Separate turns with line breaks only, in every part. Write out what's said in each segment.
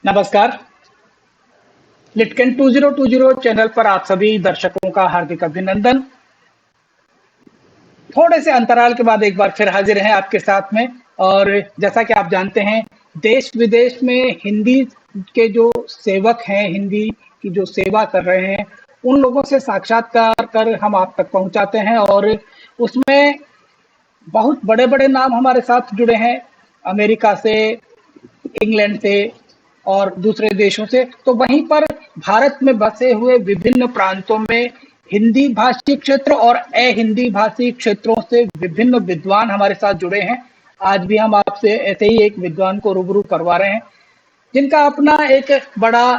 नमस्कार। लिटकेन 2020 चैनल पर आप सभी दर्शकों का हार्दिक अभिनंदन। थोड़े से अंतराल के बाद एक बार फिर हाजिर हैं आपके साथ में। और जैसा कि आप जानते हैं, देश विदेश में हिंदी के जो सेवक हैं, हिंदी की जो सेवा कर रहे हैं, उन लोगों से साक्षात्कार कर हम आप तक पहुंचाते हैं। और उसमें बहुत बड़े-बड़े नाम हमारे साथ जुड़े हैं, अमेरिका से, इंग्लैंड से और दूसरे देशों से। तो वहीं पर भारत में बसे हुए विभिन्न प्रांतों में हिंदी भाषी क्षेत्र और अहिंदी भाषी क्षेत्रों से विभिन्न विद्वान हमारे साथ जुड़े हैं। आज भी हम आपसे ऐसे ही एक विद्वान को रूबरू करवा रहे हैं, जिनका अपना एक बड़ा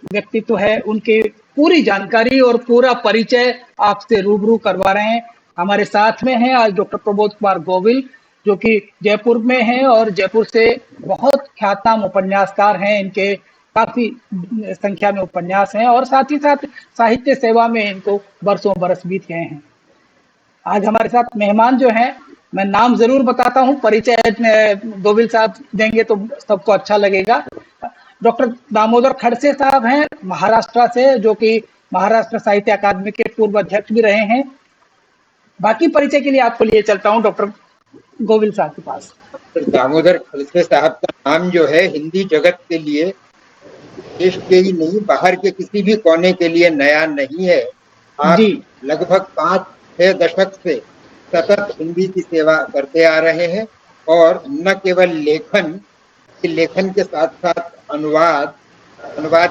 व्यक्तित्व है। उनकी पूरी जानकारी और पूरा परिचय आपसे रूबरू करवा रहे हैं। हमारे साथ में हैं आज डॉक्टर प्रबोध कुमार गोविल, जो कि जयपुर में हैं और जयपुर से बहुत ख्यातनाम उपन्यासकार हैं। इनके काफी संख्या में उपन्यास हैं और साथ ही साथ साहित्य सेवा में इनको बरसों बरस बीत गए हैं। आज हमारे साथ मेहमान जो हैं, मैं नाम जरूर बताता हूँ, परिचय गोविल साहब देंगे तो सबको अच्छा लगेगा। डॉक्टर दामोदर खड़से साहब हैं महाराष्ट्र से, जो कि महाराष्ट्र साहित्य अकादमी के पूर्व अध्यक्ष भी रहे हैं। बाकी परिचय के लिए आपको लिए चलता हूँ डॉक्टर गोविल साहब के पास।
डॉक्टर दामोदर खड़से साहब का नाम जो है हिंदी जगत के लिए, देश के ही नहीं बाहर के किसी भी कोने के लिए नया नहीं है।
जी।
आप लगभग 5-6 दशक से सतत हिंदी की सेवा करते आ रहे हैं और न केवल लेखन के साथ साथ अनुवाद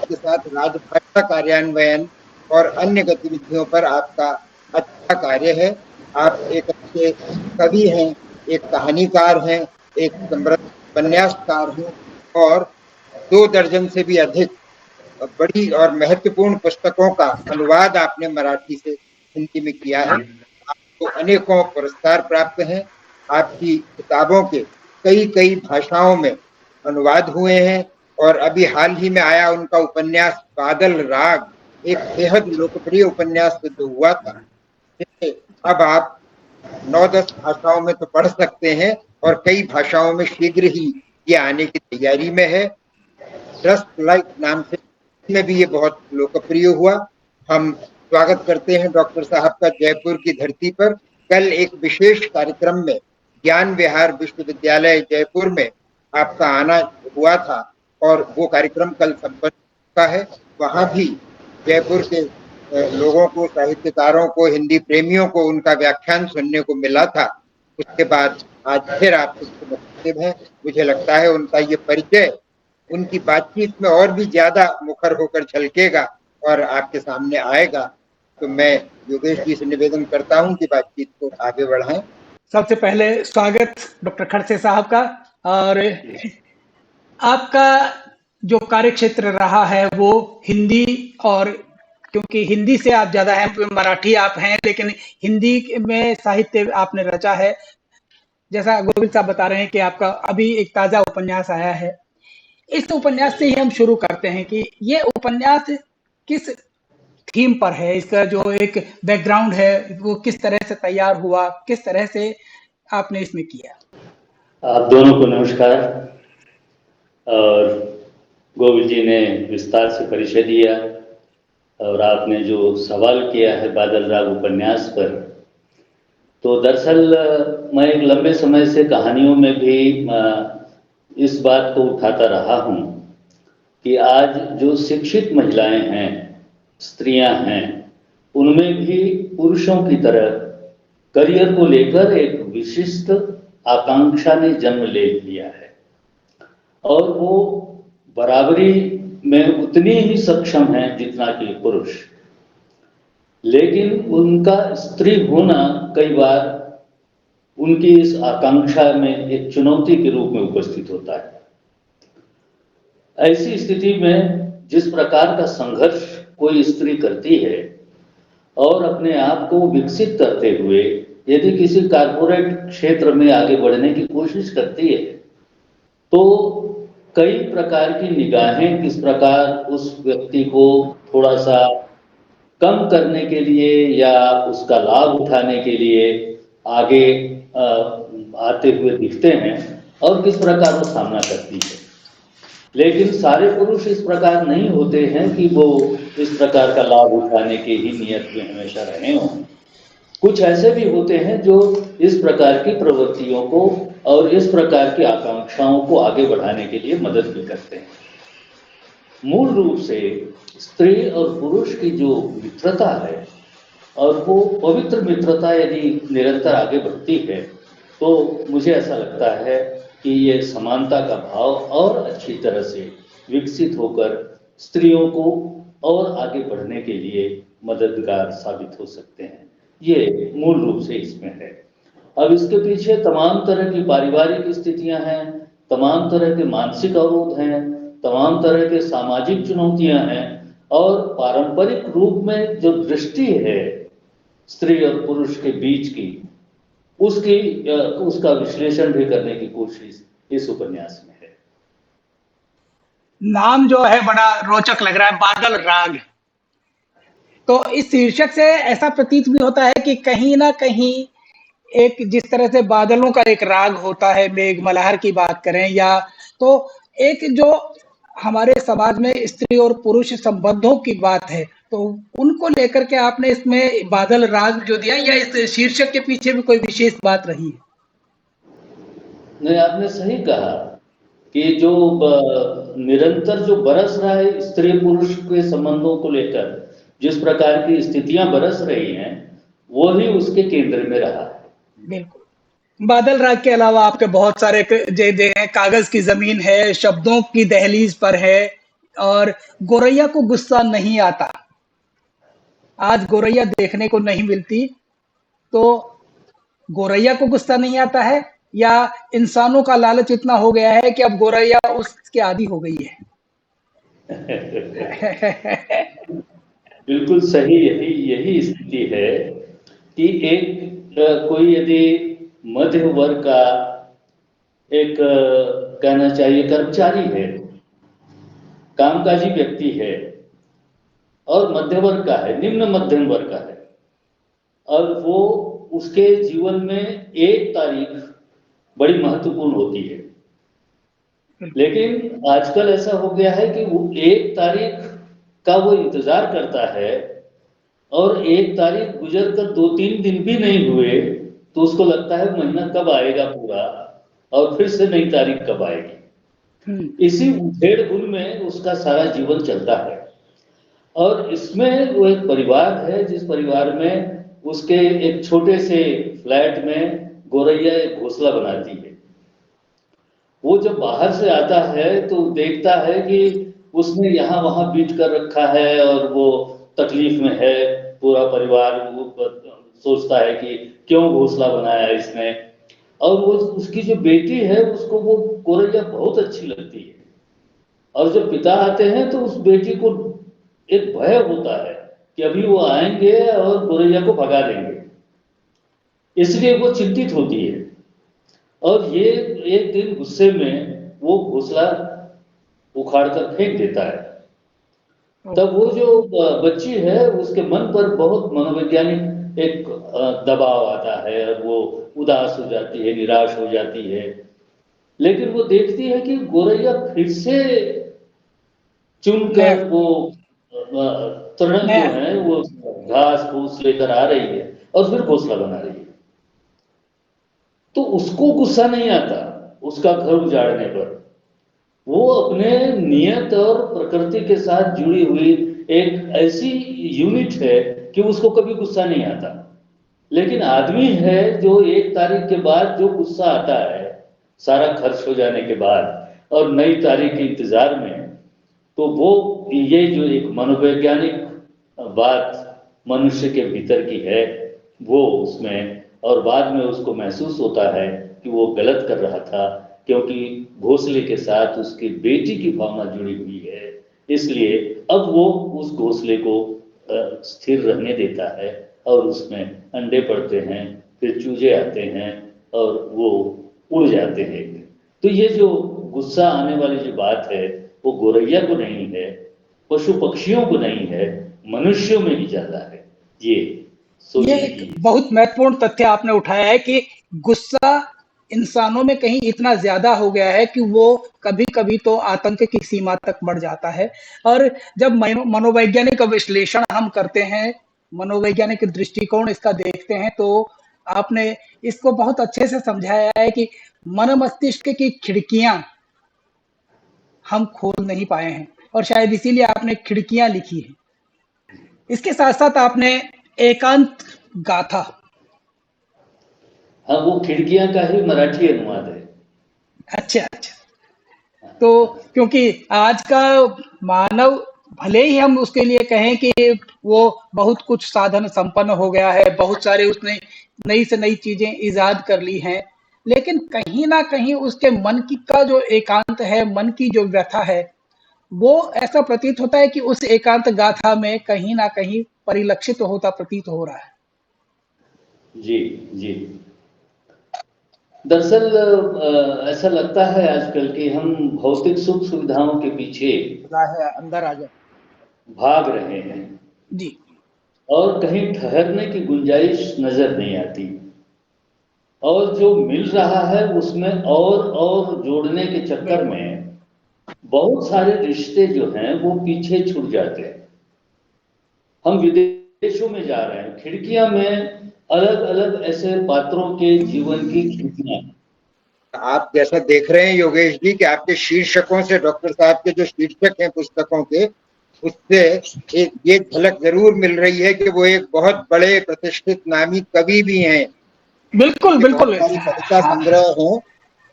के साथ राजभाषा कार्यान्वयन और अन्य गतिविधियों पर आपका अच्छा कार्य है। आप एक अच्छे कवि हैं, एक कहानीकार हैं, एक समृद्ध उपन्यासकार हैं और 2 दर्जन से भी अधिक बड़ी और महत्वपूर्ण पुस्तकों का अनुवाद आपने मराठी से हिंदी में किया है। आपको अनेकों पुरस्कार प्राप्त हैं। आपकी किताबों के कई भाषाओं में अनुवाद हुए हैं और अभी हाल ही में आया उनका उपन्यास बादल राग एक बेहद लोकप्रिय उपन्यास सिद्ध हुआ था, जिसे अब आप 9-10 भाषाओं में तो पढ़ सकते हैं और कई भाषाओं में शीघ्र ही ये आने की तैयारी में है। ट्रस्ट लाइक नाम से में भी ये बहुत लोकप्रिय हुआ। हम स्वागत करते हैं डॉक्टर साहब का जयपुर की धरती पर। कल एक विशेष कार्यक्रम में ज्ञान विहार विश्वविद्यालय जयपुर में आपका आना हुआ था और वो कार्यक्रम कल संपन्न हुआ है। वहां भी जयपुर के लोगों को, साहित्यकारों को, हिंदी प्रेमियों को उनका व्याख्यान सुनने को मिला था। उसके बाद आज फिर आपसे मुखातिब हैं। मुझे लगता है उनका ये परिचय उनकी बातचीत में और भी ज्यादा मुखर होकर झलकेगा और आपके सामने आएगा। तो मैं योगेश जी से निवेदन करता हूं कि बातचीत को आगे बढ़ाएं।
सबसे पहले स्वागत डॉक्टर खड़से साहब का। और आपका जो कार्यक्षेत्र रहा है वो हिंदी, और क्योंकि हिंदी से आप ज्यादा हैं, मराठी आप हैं, लेकिन हिंदी में साहित्य आपने रचा है। जैसा गोविंद साहब बता रहे हैं कि आपका अभी एक ताजा उपन्यास आया है। इस उपन्यास से ही हम शुरू करते हैं कि ये उपन्यास किस थीम पर है, इसका जो एक बैकग्राउंड है वो किस तरह से तैयार हुआ, किस तरह से आपने इसमें किया।
आप दोनों को नमस्कार। और गोविल जी ने विस्तार से परिचय दिया और आपने जो सवाल किया है बादल राग उपन्यास पर, तो दरअसल मैं एक लंबे समय से कहानियों में भी इस बात को उठाता रहा हूँ कि आज जो शिक्षित महिलाएं हैं, स्त्रियां हैं, उनमें भी पुरुषों की तरह करियर को लेकर एक विशिष्ट आकांक्षा ने जन्म ले लिया है और वो बराबरी में उतनी ही सक्षम है जितना कि पुरुष। लेकिन उनका स्त्री होना कई बार उनकी इस आकांक्षा में एक चुनौती के रूप में उपस्थित होता है। ऐसी स्थिति में जिस प्रकार का संघर्ष कोई स्त्री करती है और अपने आप को विकसित करते हुए यदि किसी कारपोरेट क्षेत्र में आगे बढ़ने की कोशिश करती है, तो कई प्रकार की निगाहें किस प्रकार उस व्यक्ति को थोड़ा सा कम करने के लिए या उसका लाभ उठाने के लिए आगे आते हुए दिखते हैं और किस प्रकार वो सामना करती है। लेकिन सारे पुरुष इस प्रकार नहीं होते हैं कि वो इस प्रकार का लाभ उठाने के ही नियत में हमेशा रहे हों। कुछ ऐसे भी होते हैं जो इस प्रकार की प्रवृत्तियों को और इस प्रकार की आकांक्षाओं को आगे बढ़ाने के लिए मदद भी करते हैं। मूल रूप से स्त्री और पुरुष की जो मित्रता है और वो पवित्र मित्रता यदि निरंतर आगे बढ़ती है तो मुझे ऐसा लगता है कि ये समानता का भाव और अच्छी तरह से विकसित होकर स्त्रियों को और आगे बढ़ने के लिए मददगार साबित हो सकते हैं। ये मूल रूप से इसमें है। अब इसके पीछे तमाम तरह की पारिवारिक स्थितियां हैं, तमाम तरह के मानसिक अवरोध हैं, तमाम तरह के सामाजिक चुनौतियां हैं और पारंपरिक रूप में जो दृष्टि है स्त्री और पुरुष के बीच की उसका विश्लेषण भी करने की कोशिश इस उपन्यास में है।
नाम जो है बड़ा रोचक लग रहा है, बादल राग। तो इस शीर्षक से ऐसा प्रतीत भी होता है कि कहीं ना कहीं एक जिस तरह से बादलों का एक राग होता है, मेघ मल्हार की बात करें या तो एक जो हमारे समाज में स्त्री और पुरुष संबंधों की बात है, तो उनको लेकर के आपने इसमें बादल राग जो दिया या इस शीर्षक के पीछे भी कोई विशेष बात रही है?
नहीं, आपने सही कहा कि जो निरंतर जो बरस रहा है स्त्री पुरुष के संबंधों को लेकर जिस प्रकार की स्थितियां बरस रही हैं वो ही उसके केंद्र में रहा है।
बिल्कुल। बादल राग के अलावा आपके बहुत सारे जे हैं, कागज की जमीन है, शब्दों की दहलीज पर है और गोरैया को गुस्सा नहीं आता। आज गोरैया देखने को नहीं मिलती, तो गोरैया को गुस्सा नहीं आता है या इंसानों का लालच इतना हो गया है कि अब गोरैया उसके आदी हो गई है?
बिल्कुल सही, यही यही स्थिति है कि एक कोई यदि मध्य वर्ग का एक कहना चाहिए कर्मचारी है, कामकाजी व्यक्ति है और मध्य वर्ग का है, निम्न मध्यम वर्ग का है और वो उसके जीवन में एक तारीख बड़ी महत्वपूर्ण होती है। लेकिन आजकल ऐसा हो गया है कि वो एक तारीख का वो इंतजार करता है और एक तारीख गुजर कर 2-3 दिन भी नहीं हुए तो उसको लगता है महीना कब आएगा पूरा और फिर से नई तारीख कब आएगी। इसी उधेड़-बुन में उसका सारा जीवन चलता है और इसमें वो एक परिवार है जिस परिवार में उसके एक छोटे से फ्लैट में गोरैया एक घोंसला बनाती है। वो जब बाहर से आता है तो देखता है कि उसने यहाँ वहाँ बीट कर रखा है और वो तकलीफ में है, पूरा परिवार वो सोचता है कि क्यों घोंसला बनाया इसने और वो उसकी जो बेटी है उसको वो गोरैया बहुत अच्छी लगती है और जब पिता आते हैं तो उस बेटी को एक भय होता है कि अभी वो आएंगे और गोरैया को भगा देंगे, इसलिए वो चिंतित होती है और ये एक दिन गुस्से में वो घोंसला उखाड़ कर फेंक देता है। तब वो जो बच्ची है उसके मन पर बहुत मनोवैज्ञानिक एक दबाव आता है और वो उदास हो जाती है, निराश हो जाती है। लेकिन वो देखती है कि गोरैया फिर से चुनकर वो तृण जो है वो घास फूस लेकर आ रही है और फिर घोंसला बना रही है। तो उसको गुस्सा नहीं आता उसका घर उजाड़ने पर, वो अपने नियत और प्रकृति के साथ जुड़ी हुई एक ऐसी यूनिट है कि उसको कभी गुस्सा नहीं आता। लेकिन आदमी है जो एक तारीख के बाद जो गुस्सा आता है सारा खर्च हो जाने के बाद और नई तारीख के इंतजार में, तो वो ये जो एक मनोवैज्ञानिक बात मनुष्य के भीतर की है वो उसमें, और बाद में उसको महसूस होता है कि वो गलत कर रहा था क्योंकि घोंसले के साथ उसकी बेटी की भावना जुड़ी हुई है, इसलिए अब वो उस घोंसले को स्थिर रहने देता है और उसमें अंडे पड़ते हैं, फिर चूजे आते हैं और वो उड़ जाते हैं। तो ये जो गुस्सा आने वाली जो बात है वो गोरैया को नहीं है, पशु पक्षियों को नहीं है, मनुष्यों में ही ज्यादा है। ये
एक बहुत महत्वपूर्ण तथ्य आपने उठाया है कि गुस्सा इंसानों में कहीं इतना ज्यादा हो गया है कि वो कभी कभी तो आतंक की सीमा तक बढ़ जाता है। और जब मनोवैज्ञानिक विश्लेषण हम करते हैं, मनोवैज्ञानिक दृष्टिकोण इसका देखते हैं, तो आपने इसको बहुत अच्छे से समझाया है कि मन मस्तिष्क की खिड़कियां हम खोल नहीं पाए हैं, और शायद इसीलिए आपने खिड़कियां लिखी है। इसके साथ साथ आपने एकांत गाथा।
हाँ, वो खिड़कियां का ही मराठी अनुवाद है।
अच्छा अच्छा। तो क्योंकि आज का मानव, भले ही हम उसके लिए कहें कि वो बहुत कुछ साधन संपन्न हो गया है, बहुत सारे उसने नई से नई चीजें इजाद कर ली हैं, लेकिन कहीं ना कहीं उसके मन की का जो एकांत है, मन की जो व्यथा है, वो ऐसा प्रतीत होता है कि उस एकांत गाथा में कहीं ना कहीं परिलक्षित होता प्रतीत हो रहा है।
जी जी। दरअसल ऐसा लगता है आजकल कि हम भौतिक सुख सुविधाओं के पीछे
है अंदर आ जाए।
भाग रहे हैं
जी।
और कहीं ठहरने की गुंजाइश नजर नहीं आती, और जो मिल रहा है उसमें और जोड़ने के चक्कर
बिल्कुल।
में बहुत सारे रिश्ते जो हैं वो पीछे छूट जाते हैं। हम विदेशों में जा रहे हैं, खिड़कियां में अलग अलग ऐसे पात्रों के जीवन की खिड़कियां।
आप जैसा देख रहे हैं योगेश जी कि आपके शीर्षकों से, डॉक्टर साहब के जो शीर्षक हैं पुस्तकों के, उससे एक ये झलक जरूर मिल रही है कि वो एक बहुत बड़े प्रतिष्ठित नामी कवि भी हैं।
बिल्कुल
उनकी बहुत
बिल्कुल।
सारी कविता
हाँ।
संग्रह हैं।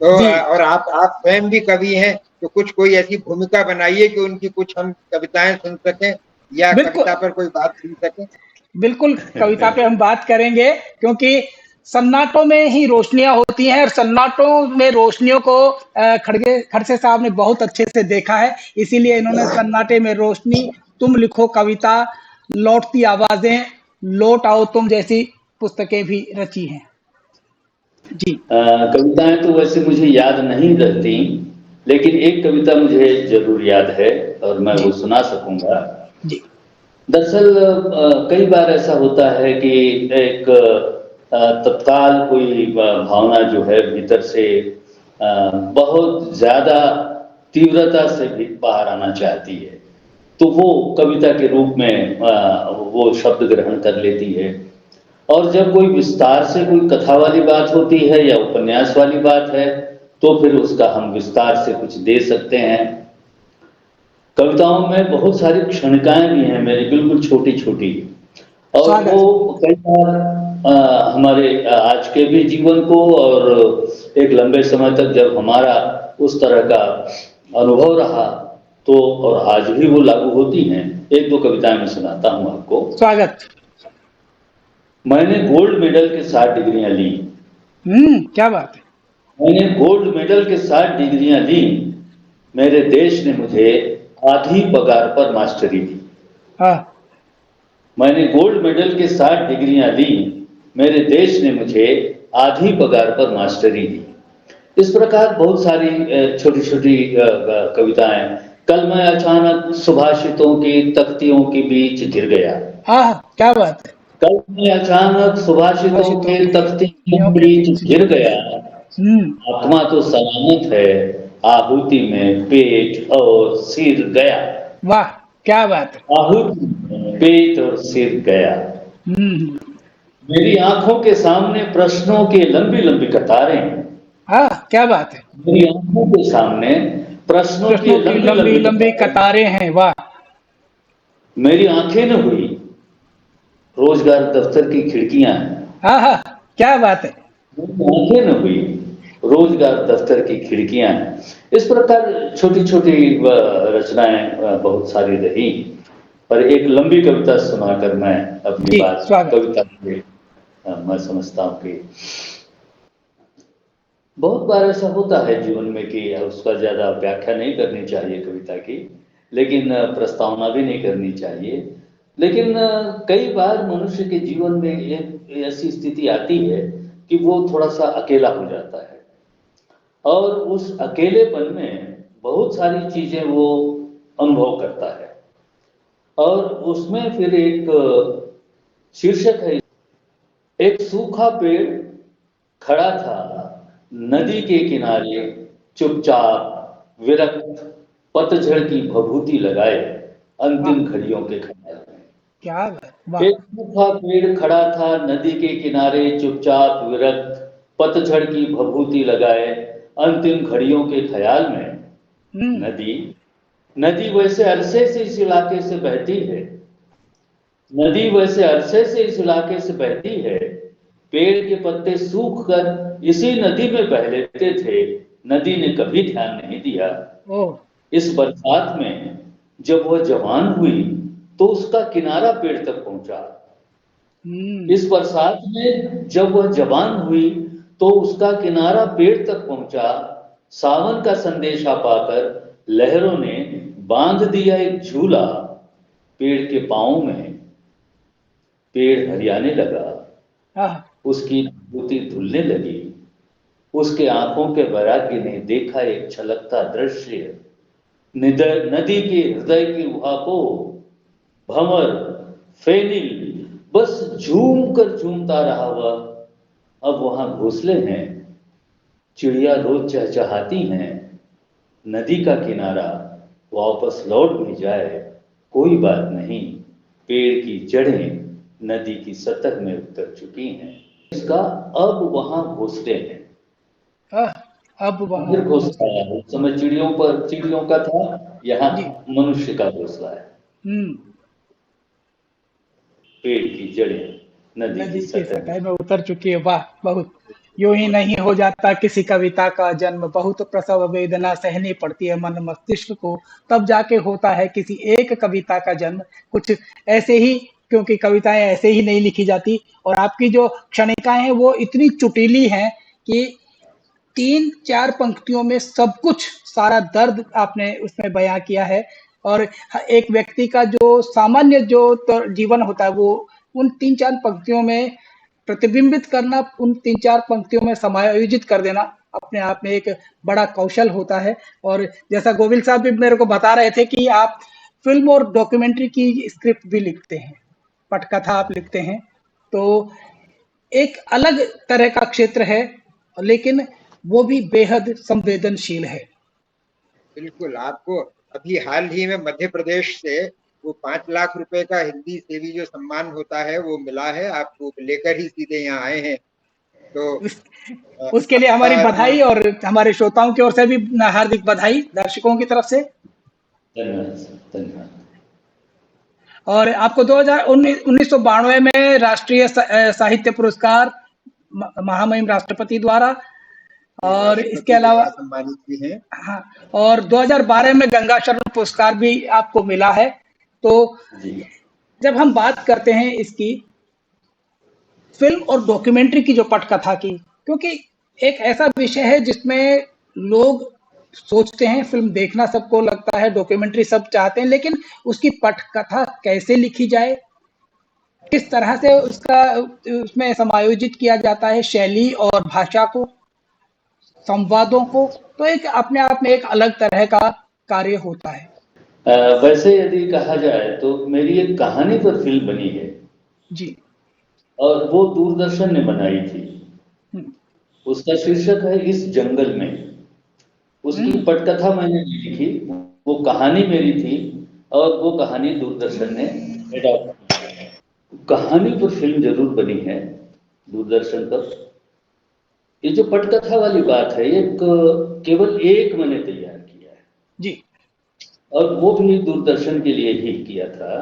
तो
जी।
और आप स्वयं भी कवि हैं, तो कुछ कोई ऐसी भूमिका बनाइए कि उनकी कुछ हम कविताएं सुन सकें या
बिल्कुल
कविता पर कोई बात सुन सकें।
बिल्कुल, कविता पे हम बात करेंगे, क्योंकि सन्नाटों में ही रोशनियां होती हैं, और सन्नाटों में रोशनियों को खड़से साहब ने बहुत अच्छे से देखा है। इसीलिए इन्होंने सन्नाटे में रोशनी, तुम लिखो कविता, लौटती आवाजें, लौट आओ तुम जैसी पुस्तकें भी रची हैं। जी।
कविताएं तो वैसे मुझे याद नहीं रहती, लेकिन एक कविता मुझे जरूर याद है और मैं वो
जी।
सुना सकूंगा।
जी।
दरअसल कई बार ऐसा होता है कि एक तत्काल कोई भावना जो है भीतर से बहुत ज्यादा तीव्रता से भी बाहर आना चाहती है, तो वो कविता के रूप में वो शब्द ग्रहण कर लेती है। और जब कोई विस्तार से कोई कथा वाली बात होती है या उपन्यास वाली बात है, तो फिर उसका हम विस्तार से कुछ दे सकते हैं। कविताओं में बहुत सारी क्षणिकाएं भी हैं मेरी, बिल्कुल छोटी छोटी, और वो
स्वागत।
कई बार हमारे आज के भी जीवन को, और एक लंबे समय तक जब हमारा उस तरह का अनुभव रहा, तो और आज भी वो लागू होती हैं। एक दो कविताएं मैं सुनाता हूं आपको।
स्वागत।
मैंने गोल्ड मेडल के 7 डिग्रियां ली।
क्या बात है।
मैंने गोल्ड मेडल के 7 डिग्रियां ली। मेरे देश ने मुझे आधी पगार पर मास्टरी दी।
हाँ।
मैंने गोल्ड मेडल के 7 डिग्रियां ली। मेरे देश ने मुझे आधी पगार पर मास्टरी दी। इस प्रकार बहुत सारी छोटी छोटी कविताएं। कल मैं अचानक सुभाषितों की तख्तियों के बीच गिर गया।
हाँ, क्या बात है।
कल मैं अचानक सुभाषितों
भाषितों
के
के
तख्तियों
यों
के
के
बीच
बीच
गिर
गिर
गया।
गया। हम्म।
आत्मा तो सलामत है, आहुति में पेट और सिर गया।
वाह, क्या बात है।
आहुति में पेट और सिर गया।
हम्म।
मेरी आंखों के सामने प्रश्नों की लंबी लंबी कतारें।
हाँ, क्या बात है।
मेरी आंखों के सामने प्रश्नों की
प्रश्नों की
लंबी
लंबी
लंबी
लंबी
कतारें।
कतारें हैं। वाह।
मेरी आंखें न हुई रोजगार दफ्तर की खिड़कियां हैं।
हाँ हाँ, क्या बात है।
मेरी आंखें न हुई रोजगार दफ्तर की खिड़कियां हैं। इस प्रकार छोटी छोटी रचनाएं बहुत सारी रही, पर एक लंबी कविता सुनाकर मैं अपनी
जी,
बात
स्वागत।
कविता में मैं समझता हूँ कि बहुत बार ऐसा होता है जीवन में कि उसका ज्यादा व्याख्या नहीं करनी चाहिए कविता की, लेकिन प्रस्तावना भी नहीं करनी चाहिए। लेकिन कई बार मनुष्य के जीवन में एक ऐसी स्थिति आती है कि वो थोड़ा सा अकेला हो जाता है, और उस अकेलेपन में बहुत सारी चीजें वो अनुभव करता है। और उसमें फिर एक शीर्षक है, एक सूखा पेड़ खड़ा था नदी के किनारे चुपचाप विरक्त पतझड़ की भभूति लगाए
वाह,
अंतिम घड़ियों के ख्याल में।
क्या बात, वाह।
एक सूखा पेड़ खड़ा था नदी के किनारे चुपचाप विरक्त पतझड़ की भभूति लगाए अंतिम घड़ियों के ख्याल में।
हम्म।
नदी नदी वैसे अरसे से इस इलाके से बहती है, नदी वैसे अरसे से इस इलाके से बहती है। पेड़ के पत्ते सूख कर इसी नदी में बह लेते थे, नदी ने कभी ध्यान नहीं दिया।
ओह।
इस बरसात में जब वह जवान हुई तो उसका किनारा पेड़ तक पहुंचा।
हम्म।
इस बरसात में जब वह जवान हुई तो उसका किनारा पेड़ तक पहुंचा। सावन का संदेशा पाकर लहरों ने बांध दिया एक झूला पेड़ के पांव में। पेड़ हरियाने लगा,
आह,
उसकी धूती धुलने लगी। उसके आंखों के वैराग्य ने देखा एक छलकता दृश्य। नदी के हृदय की उहापों, भंवर, फेनिल बस झूम कर झूमता रहा वह। अब वहां घोंसले हैं, चिड़िया रोज चहचहाती हैं। नदी का किनारा वापस लौट भी जाए कोई बात नहीं, पेड़ की जड़ें नदी की सतह में उतर चुकी हैं। इसका अब वहां घोंसले हैं।
आह, अब वहां
फिर घोंसला
घोंसले।
है, उस समय चिड़ियों का था, यहाँ
जी।
मनुष्य का घोंसला है।
हम्म।
पेड़ की जड़ें नदी की
नदी की
सतह में।
सतह में उतर चुकी है, वाह, बहुत। यूं ही नहीं हो जाता किसी कविता का जन्म, बहुत प्रसव वेदना सहनी पड़ती है मन मस्तिष्क को, तब जाके होता है किसी एक कविता का जन्म। कुछ ऐसे ही, क्योंकि कविताएं ऐसे ही नहीं लिखी जाती, और आपकी जो क्षणिकाएं हैं वो इतनी चुटीली हैं कि 3-4 पंक्तियों में सब कुछ, सारा दर्द आपने उसमें बयां किया है। और एक व्यक्ति का जो सामान्य जो तो जीवन होता है वो उन 3-4 पंक्तियों में प्रतिबिंबित करना, उन 3-4 पंक्तियों में समायोजित कर देना अपने आप में एक बड़ा कौशल होता है। और जैसा गोविल साहब भी मेरे को बता रहे थे कि आप फिल्म और डॉक्यूमेंट्री की स्क्रिप्ट भी लिखते हैं, पटकथा आप लिखते हैं, तो एक अलग तरह का क्षेत्र है, लेकिन वो भी बेहद संवेदनशील है।
बिल्कुल। आपको अभी हाल ही में मध्य प्रदेश से वो 5 लाख रुपए का हिंदी सेवी जो सम्मान होता है वो मिला है, आपको लेकर ही सीधे यहाँ आए हैं। तो
उस, उसके लिए हमारी
आपका जो
बधाई, और हमारे श्रोताओं की ओर से भी हार्दिक बधाई, दर्शकों की तरफ से।
धन्यवाद सर, धन्यवाद।
और आपको 1992 में राष्ट्रीय साहित्य पुरस्कार महामहिम राष्ट्रपति द्वारा,
जी,
और इसके
राष्ट्रपति
अलावा,
द्वारा सम्मानित भी हैं।
हाँ, और 2012 में गंगा शरण पुरस्कार भी आपको मिला है। तो
जी।
जब हम बात करते हैं इसकी फिल्म और डॉक्यूमेंट्री की, जो पटकथा की, क्योंकि एक ऐसा विषय है जिसमें लोग सोचते हैं, फिल्म देखना सबको लगता है, डॉक्यूमेंट्री सब चाहते हैं, लेकिन उसकी पटकथा कैसे लिखी जाए, किस तरह से उसका उसमें समायोजित किया जाता है शैली और भाषा को, संवादों को, तो एक अपने आप में एक अलग तरह का कार्य होता है।
वैसे यदि कहा जाए तो मेरी एक कहानी पर फिल्म बनी है,
जी।
और वो दूरदर्शन ने बनाई थी।
हम्म।
उसका शीर्षक है इस जंगल में। उसकी
हम्म।
पटकथा मैंने नहीं लिखी, वो कहानी मेरी थी, और वो कहानी दूरदर्शन ने एडॉप्ट की। कहानी पर फिल्म जरूर बनी है दूरदर्शन पर। ये जो पटकथा वाली बात है, ये केवल एक मैंने तैयार किया है,
जी।
और वो भी दूरदर्शन के लिए ही किया था।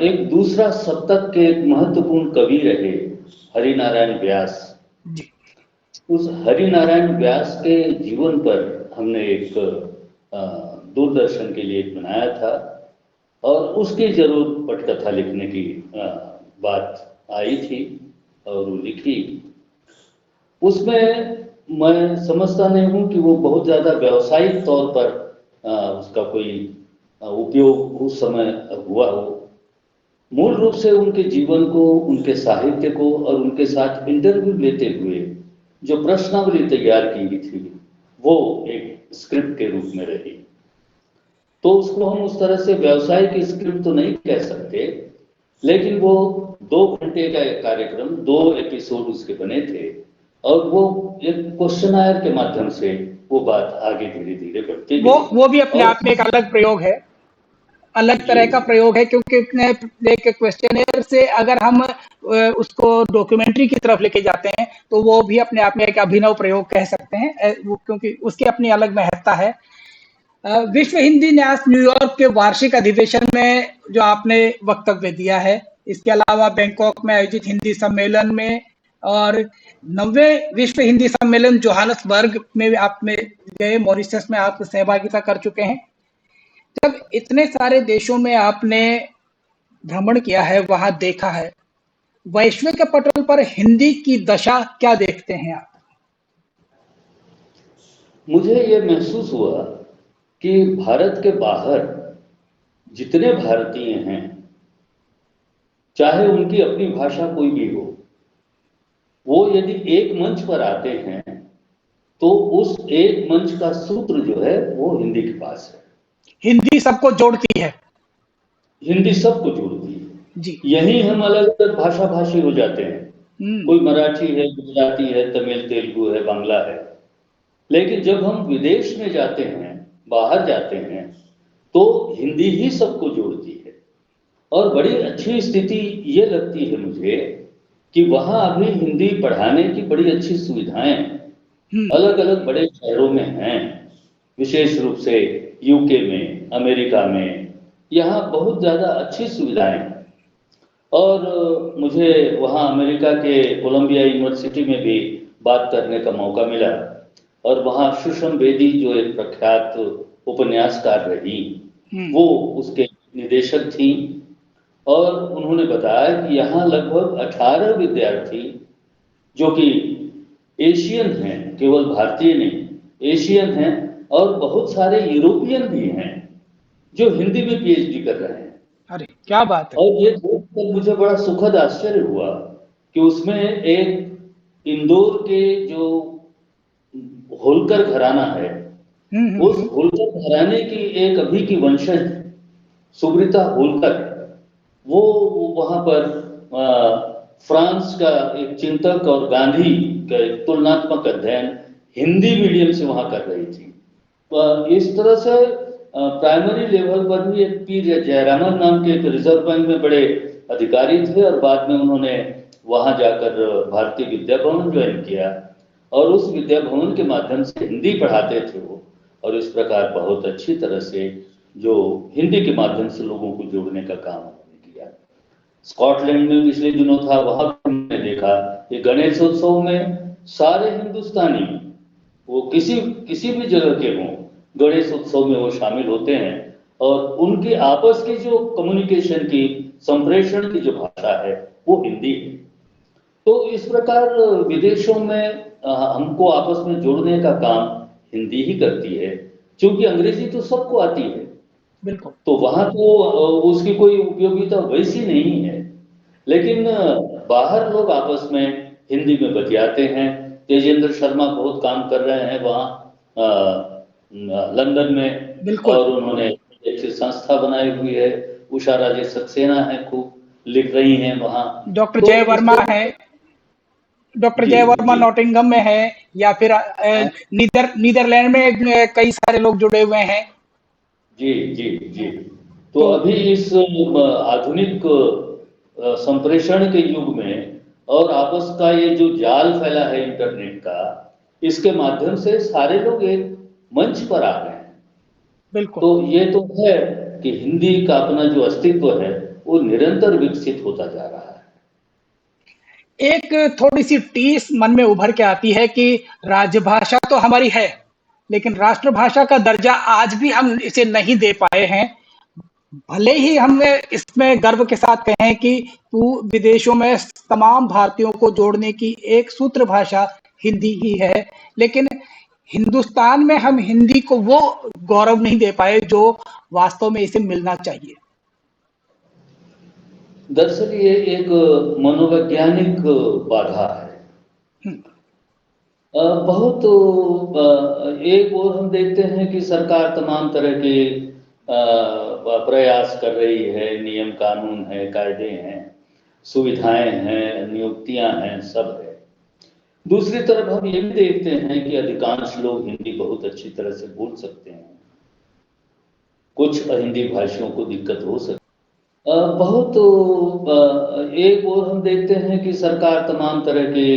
एक दूसरा शतक के एक महत्वपूर्ण कवि रहे हरिनारायण व्यास।
जी।
उस हरिनारायण व्यास के जीवन पर हमने एक दूरदर्शन के लिए बनाया था, और उसकी जरूर पटकथा लिखने की बात आई थी, और वो लिखी। उसमें मैं समझता नहीं हूँ कि वो बहुत ज़्यादा व्यावसायिक तौर पर उसका कोई उपयोग उस समय हुआ हो। मूल रूप से उनके जीवन को, उनके साहित्य को, और उनके साथ इंटरव्यू लेते हुए जो प्रश्नावली तैयार की गई थी, वो एक स्क्रिप्ट के रूप में रही। तो उसको हम उस तरह से व्यावसायिक स्क्रिप्ट तो नहीं कह सकते, लेकिन वो 2 घंटे का एक कार्यक्रम, 2 एपिसोड उसके बने थे, और वो एक क्वेश्चनायर के माध्यम से वो बात आगे धीरे धीरे बढ़ती गई।
वो भी अपने
और
आप में एक अलग प्रयोग है, अलग
जी
तरह का प्रयोग है, क्योंकि अपने एक क्वेश्चनियर से अगर हम उसको डॉक्यूमेंट्री की तरफ लेके जाते हैं तो वो भी अपने आप में एक अभिनव प्रयोग कह सकते हैं, क्योंकि उसकी अपनी अलग महत्ता है। विश्व हिंदी न्यास न्यूयॉर्क के वार्षिक अधिवेशन में जो आपने वक्तव्य दिया है, इसके अलावा बैंकॉक में आयोजित हिंदी सम्मेलन में और 90वें विश्व हिंदी सम्मेलन जोहान्सबर्ग में आप में गए, मॉरिशस में आप सहभागिता कर चुके हैं। जब इतने सारे देशों में आपने भ्रमण किया है, वहां देखा है, वैश्विक पटल पर हिंदी की दशा क्या देखते हैं आप?
मुझे ये महसूस हुआ कि भारत के बाहर जितने भारतीय हैं, चाहे उनकी अपनी भाषा कोई भी हो, वो यदि एक मंच पर आते हैं तो उस एक मंच का सूत्र जो है वो हिंदी के पास है।
हिंदी सबको जोड़ती है।
हिंदी सबको जोड़ती है।
जी।
यहीं हम अलग अलग भाषा भाषी हो जाते हैं,
हम्म।
कोई मराठी है, गुजराती है, तमिल तेलुगु है, बांग्ला है, लेकिन जब हम विदेश में जाते हैं, बाहर जाते हैं, तो हिंदी ही सबको जोड़ती है। और बड़ी अच्छी स्थिति ये लगती है मुझे कि वहाँ अभी हिंदी पढ़ाने की बड़ी अच्छी सुविधाएं
हम्म।
अलग अलग बड़े शहरों में हैं, विशेष रूप से यूके में, अमेरिका में, यहाँ बहुत ज़्यादा अच्छी सुविधाएं हैं। और मुझे वहाँ अमेरिका के कोलंबिया यूनिवर्सिटी में भी बात करने का मौका मिला, और वहाँ सुषम बेदी जो एक प्रख्यात उपन्यासकार रही,
हम्म।
वो उसके निदेशक थी, और उन्होंने बताया कि यहाँ लगभग 18 विद्यार्थी जो कि एशियन हैं, केवल भारतीय नहीं, एशियन हैं, और बहुत सारे यूरोपियन भी हैं जो हिंदी में पीएचडी कर रहे हैं।
अरे क्या बात है।
और ये देखकर मुझे बड़ा सुखद आश्चर्य हुआ कि उसमें एक इंदौर के जो होलकर घराना है, उस
हम्म।
होलकर घराने की एक अभी की वंशज सुब्रता होलकर, वो वहां पर फ्रांस का एक चिंतक और गांधी का एक तुलनात्मक अध्ययन हिंदी मीडियम से वहां कर रही थी। इस तरह से प्राइमरी लेवल पर भी एक पी जयरामन नाम के एक रिजर्व बैंक में बड़े अधिकारी थे, और बाद में उन्होंने वहां जाकर भारतीय विद्या भवन ज्वाइन किया, और उस विद्या भवन के माध्यम से हिंदी पढ़ाते थे वो। और इस प्रकार बहुत अच्छी तरह से जो हिंदी के माध्यम से लोगों को जोड़ने का काम उन्होंने किया। स्कॉटलैंड में पिछले दिनों था, वहां पर मैंने देखा कि गणेश उत्सव में सारे हिंदुस्तानी, वो किसी किसी भी जगह के हों, गणेश उत्सव में वो शामिल होते हैं, और उनके आपस की जो कम्युनिकेशन की, संप्रेषण की जो भाषा है वो हिंदी है। तो इस प्रकार विदेशों में हमको आपस में जोड़ने का काम हिंदी ही करती है, क्योंकि अंग्रेजी तो सबको आती है,
बिल्कुल।
तो वहां तो उसकी कोई उपयोगिता वैसी नहीं है। लेकिन बाहर लोग आपस में हिंदी में बतियाते हैं। तेजेंद्र शर्मा बहुत काम कर रहे हैं वहाँ लंदन में,
बिल्कुल।
और उन्होंने एक अच्छी संस्था बनाई हुई है। उषा राजेश सक्सेना है, खूब लिख रही हैं वहाँ।
डॉक्टर
तो
जय
इस
वर्मा
तरह
है, डॉक्टर
जी
जय वर्मा
जी
नॉटिंघम में है, या फिर
हाँ,
नीदरलैंड में कई सारे लोग जुड़े हुए हैं।
जी जी जी। तो
तो
अभी इस आधुनिक संप्रेषण के युग में, और आपस का ये जो जाल फैला है इंटरनेट का, इसके माध्यम से सारे लोग एक मंच पर आ गए हैं।
बिल्कुल।
तो ये तो है कि हिंदी का अपना जो अस्तित्व है वो निरंतर विकसित होता जा रहा है।
एक थोड़ी सी टीस मन में उभर के आती है कि राजभाषा तो हमारी है, लेकिन राष्ट्रभाषा का दर्जा आज भी हम इसे नहीं दे पाए हैं। भले ही हम इसमें गर्व के साथ कहें कि विदेशों में तमाम भारतीयों को जोड़ने की एक सूत्र भाषा हिंदी ही है, लेकिन हिंदुस्तान में हम हिंदी को वो गौरव नहीं दे पाए जो वास्तव में इसे मिलना चाहिए।
दरअसल ये एक मनोवैज्ञानिक बाधा है।
हम्म।
बहुत एक ओर हम देखते हैं कि सरकार तमाम तरह के प्रयास कर रही है, नियम कानून है, कायदे हैं, सुविधाएं हैं, नियुक्तियां हैं, सब है। दूसरी तरफ हम ये भी देखते हैं कि अधिकांश लोग हिंदी बहुत अच्छी तरह से बोल सकते हैं। कुछ हिंदी भाषियों को दिक्कत हो सकती बहुत एक और हम देखते हैं कि सरकार तमाम तरह के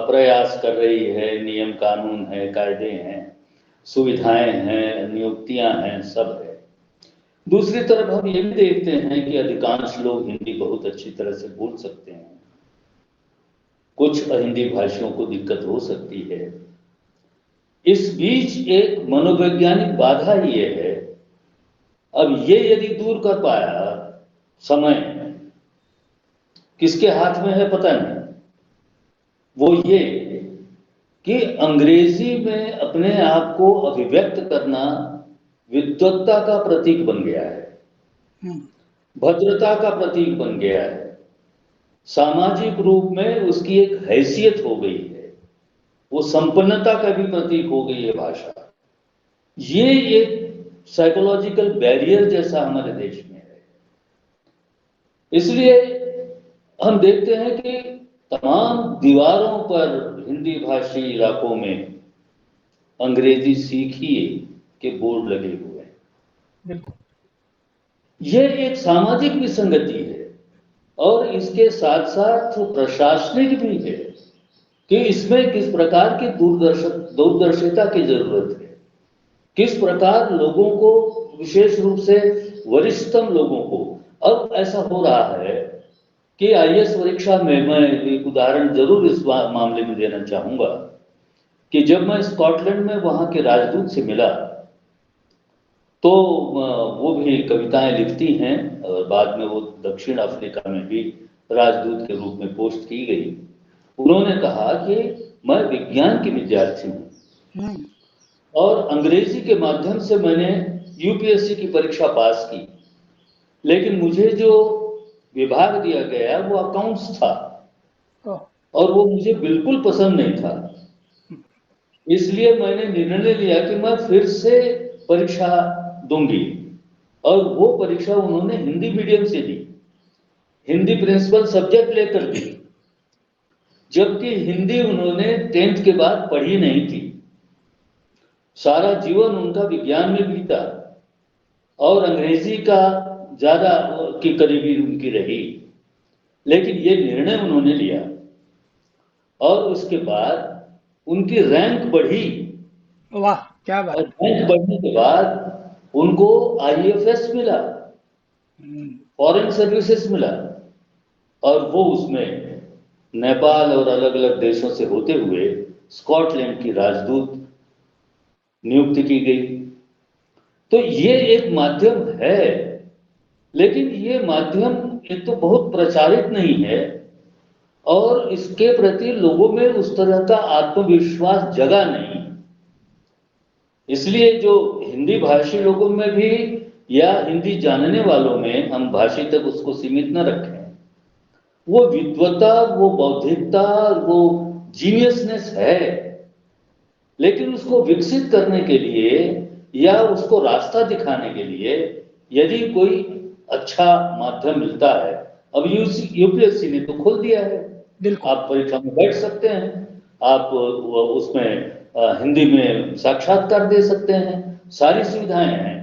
प्रयास कर रही है, नियम कानून है, कायदे हैं, सुविधाएं हैं, नियुक्तियां हैं, सब है। दूसरी तरफ हम ये भी देखते हैं कि अधिकांश लोग हिंदी बहुत अच्छी तरह से बोल सकते हैं। कुछ हिंदी भाषियों को दिक्कत हो सकती है। इस बीच एक मनोवैज्ञानिक बाधा ये है, अब ये यदि दूर कर पाया समय, किसके हाथ में है पता नहीं, वो ये कि अंग्रेजी में अपने आप को अभिव्यक्त करना विद्वत्ता का प्रतीक बन गया है, भद्रता का प्रतीक बन गया है, सामाजिक रूप में उसकी एक हैसियत हो गई है, वो संपन्नता का भी प्रतीक हो गई है भाषा। ये एक साइकोलॉजिकल बैरियर जैसा हमारे देश में है। इसलिए हम देखते हैं कि तमाम दीवारों पर हिंदी भाषी इलाकों में अंग्रेजी सीखिए के बोर्ड लगे हुए हैं। यह एक सामाजिक विसंगति है और इसके साथ साथ प्रशासनिक भी है कि इसमें किस प्रकार की दूरदर्शिता की जरूरत है, किस प्रकार लोगों को, विशेष रूप से वरिष्ठतम लोगों को। अब ऐसा हो रहा है कि आईएएस परीक्षा में मैं एक उदाहरण जरूर इस मामले में देना चाहूंगा कि जब मैं स्कॉटलैंड में वहां के राजदूत से मिला तो वो भी कविताएं लिखती हैं और बाद में वो दक्षिण अफ्रीका में भी राजदूत के रूप में पोस्ट की गई। उन्होंने कहा कि मैं विज्ञान की विद्यार्थी हूं और अंग्रेजी के माध्यम से मैंने यूपीएससी की परीक्षा पास की, लेकिन मुझे जो विभाग दिया गया वो अकाउंट्स था और वो मुझे बिल्कुल पसंद नहीं था। इसलिए मैंने निर्णय लिया कि मैं फिर से परीक्षा दूंगी और वो परीक्षा उन्होंने हिंदी मीडियम से दी, हिंदी प्रिंसिपल सब्जेक्ट लेकर दी, जबकि हिंदी उन्होंने 10th के बाद पढ़ी नहीं थी। सारा जीवन उनका विज्ञान में बीता और अंग्रेजी का ज्यादा की करीबी उनकी रही, लेकिन ये निर्णय उन्होंने लिया और उसके बाद उनकी रैंक बढ़ी।
वाह, क्या बात।
और रैंक बढ़ने के बाद उनको आईएफएस मिला, फॉरेन सर्विसेज मिला और वो उसमें नेपाल और अलग अलग देशों से होते हुए स्कॉटलैंड की राजदूत नियुक्ति की गई। तो ये एक माध्यम है, लेकिन ये माध्यम एक तो बहुत प्रचारित नहीं है और इसके प्रति लोगों में उस तरह का आत्मविश्वास जगा नहीं। इसलिए जो हिंदी भाषी लोगों में भी या हिंदी जानने वालों में हम भाषी तक उसको सीमित न रखें, वो विद्वता, वो बौद्धिकता, वो जीनियसनेस है, लेकिन उसको विकसित करने के लिए या उसको रास्ता दिखाने के लिए यदि कोई अच्छा माध्यम मिलता है, अब यूपीएससी ने तो खोल दिया है, आप परीक्षा में बैठ सकते हैं, आप उसमें हिंदी में साक्षात्कार दे सकते हैं, सारी सुविधाएं हैं,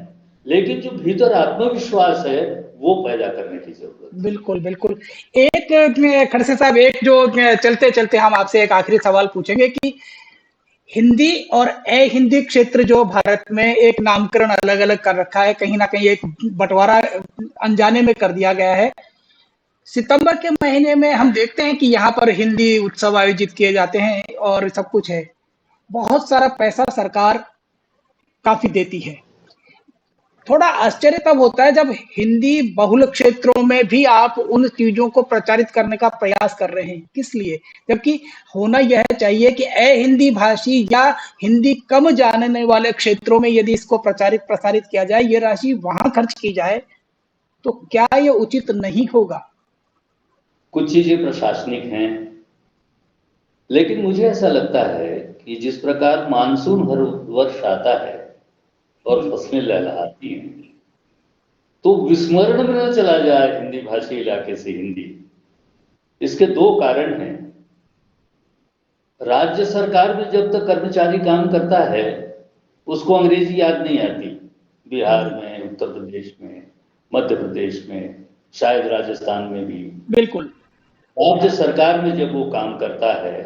लेकिन जो भीतर आत्मविश्वास है वो पैदा करने की जरूरत है।
बिल्कुल बिल्कुल। एक खड़से साहब, एक जो चलते चलते हम आपसे एक आखिरी सवाल पूछेंगे कि हिंदी और अ-हिंदी क्षेत्र जो भारत में एक नामकरण अलग अलग कर रखा है, कहीं ना कहीं एक बंटवारा अनजाने में कर दिया गया है। सितंबर के महीने में हम देखते हैं कि यहाँ पर हिंदी उत्सव आयोजित किए जाते हैं और सब कुछ है, बहुत सारा पैसा सरकार काफी देती है। थोड़ा आश्चर्य तब होता है जब हिंदी बहुल क्षेत्रों में भी आप उन चीजों को प्रचारित करने का प्रयास कर रहे हैं, किस लिए? जबकि होना यह चाहिए कि अ-हिंदी भाषी या हिंदी कम जानने वाले क्षेत्रों में यदि इसको प्रसारित किया जाए, ये राशि वहां खर्च की जाए, तो क्या ये उचित नहीं होगा?
कुछ चीजें प्रशासनिक हैं, लेकिन मुझे ऐसा लगता है कि जिस प्रकार मानसून हर वर्ष आता है और फसलें लहलहाती हैं, तो विस्मरण में न चला जाए हिंदी भाषी इलाके से हिंदी। इसके दो कारण हैं। राज्य सरकार में जब तक कर्मचारी काम करता है उसको अंग्रेजी याद नहीं आती। बिहार में, उत्तर प्रदेश में, मध्य प्रदेश में, शायद राजस्थान में भी।
बिल्कुल।
राज्य सरकार में जब वो काम करता है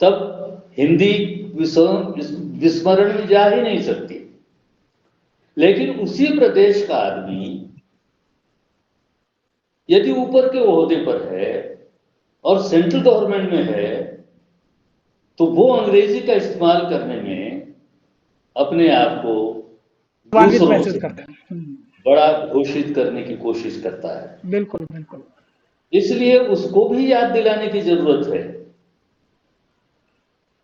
तब हिंदी विस्मरण में जा ही नहीं सकती। लेकिन उसी प्रदेश का आदमी यदि ऊपर के ओहदे पर है और सेंट्रल गवर्नमेंट में है तो वो अंग्रेजी का इस्तेमाल करने में अपने आप को दूसरों से बड़ा घोषित करने की कोशिश करता है।
बिल्कुल बिल्कुल।
इसलिए उसको भी याद दिलाने की जरूरत है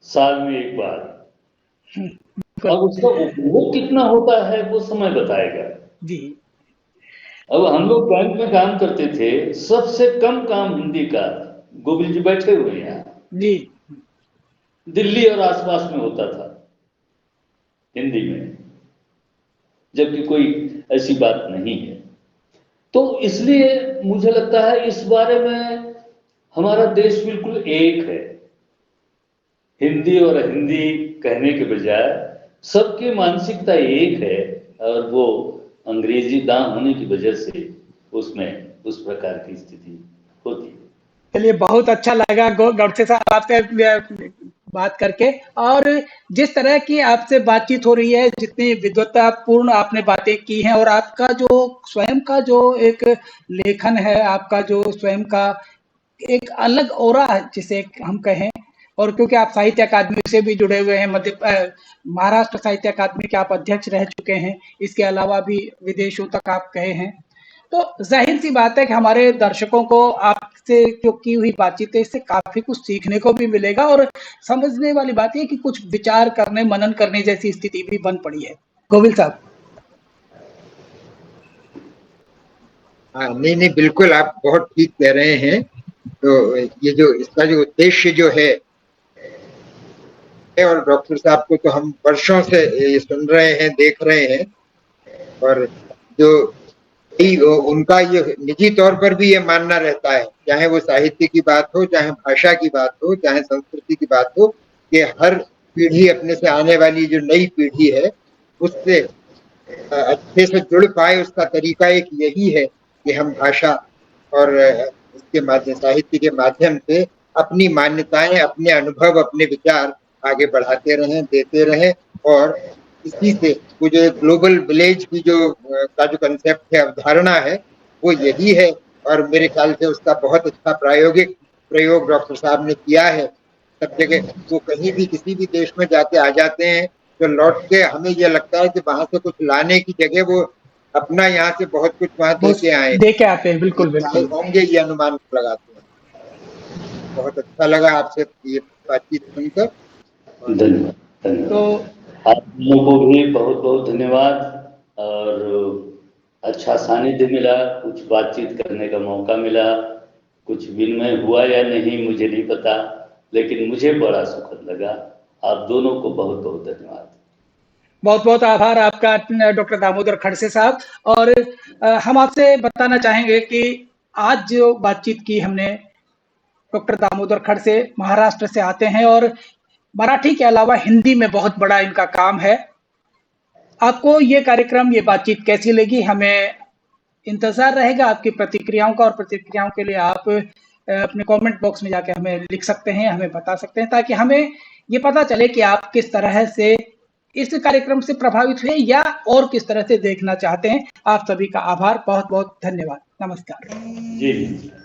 साल में एक बार। अब उसका उपयोग कितना होता है वो समय बताएगा
जी।
अब हम लोग बैंक में काम करते थे, सबसे कम काम हिंदी का, गोविंद जी बैठे हुए हैं यहाँ
जी,
दिल्ली और आसपास में होता था हिंदी में, जबकि कोई ऐसी बात नहीं है। तो इसलिए मुझे लगता है इस बारे में हमारा देश बिल्कुल एक है। हिंदी और हिंदी कहने के बजाय सबकी मानसिकता एक है और वो अंग्रेजी दां होने की वजह से उसमें उस प्रकार की स्थिति होती है।
चलिए, बहुत अच्छा लगा गौडसे साहब आपसे बात करके, और जिस तरह की आपसे बातचीत हो रही है, जितनी विद्वतापूर्ण आपने बातें की हैं, और आपका जो स्वयं का जो एक लेखन है, आपका जो स्वयं का एक अलग ऑरा है जिसे हम कहें, और क्योंकि आप साहित्य अकादमी से भी जुड़े हुए हैं, महाराष्ट्र साहित्य अकादमी के आप अध्यक्ष रह चुके हैं, इसके अलावा भी विदेशों तक आप गए हैं, तो जाहिर सी बात है कि हमारे दर्शकों को आपसे जो की हुई बातचीत है इससे काफी कुछ सीखने को भी मिलेगा, और समझने वाली बात है कि कुछ विचार करने, मनन करने जैसी स्थिति भी बन पड़ी है। गोविल साहब।
हाँ, नहीं बिल्कुल, आप बहुत ठीक कह रहे हैं। तो ये जो इसका जो उद्देश्य जो है, और डॉक्टर साहब को तो हम वर्षों से ये सुन रहे हैं, देख रहे हैं, और जो उनका ये निजी तौर पर भी ये मानना रहता है, चाहे वो साहित्य की बात हो, चाहे भाषा की बात हो, चाहे संस्कृति की बात हो, कि हर पीढ़ी अपने से आने वाली जो नई पीढ़ी है उससे अच्छे से जुड़ पाए, उसका तरीका एक यही है कि हम भाषा और इसके माध्यम, साहित्य के माध्यम से अपनी मान्यताएं, अपने अनुभव, अपने विचार आगे बढ़ाते रहें, देते रहें, और इसी से वो जो ग्लोबल विलेज की का जो कंसेप्ट है, अवधारणा है, वो यही है। और मेरे ख्याल से उसका बहुत अच्छा प्रायोगिक प्रयोग डॉक्टर साहब ने किया है। सब जगह वो कहीं भी किसी भी देश में जाके आ जाते हैं तो लौट के हमें ये लगता है कि वहां से कुछ लाने की जगह वो अपना यहाँ से बहुत कुछ वहां दे के
आते हैं। बिल्कुल बिल्कुल
होंगे, ये अनुमान लगाते हैं। बहुत अच्छा लगा आपसे ये बातचीत सुनकर।
धन्यवाद। तो आप लोगों को भी बहुत बहुत धन्यवाद, और अच्छा सानिध्य मिला, कुछ बातचीत करने का मौका मिला, कुछ विनिमय हुआ या नहीं मुझे नहीं पता, लेकिन मुझे बड़ा सुखद लगा। आप दोनों को बहुत बहुत धन्यवाद।
बहुत बहुत आभार आपका डॉक्टर दामोदर खड़से साहब। और हम आपसे बताना चाहेंगे कि आज जो बातचीत की हमने, डॉक्टर दामोदर खड़से महाराष्ट्र से आते हैं और मराठी के अलावा हिंदी में बहुत बड़ा इनका काम है। आपको ये कार्यक्रम, ये बातचीत कैसी लगी, हमें इंतजार रहेगा आपकी प्रतिक्रियाओं का, और प्रतिक्रियाओं के लिए आप अपने कमेंट बॉक्स में जाके हमें लिख सकते हैं, हमें बता सकते हैं, ताकि हमें ये पता चले कि आप किस तरह से इस कार्यक्रम से प्रभावित हुए या और किस तरह से देखना चाहते हैं। आप सभी का आभार, बहुत बहुत धन्यवाद, नमस्कार।
जी।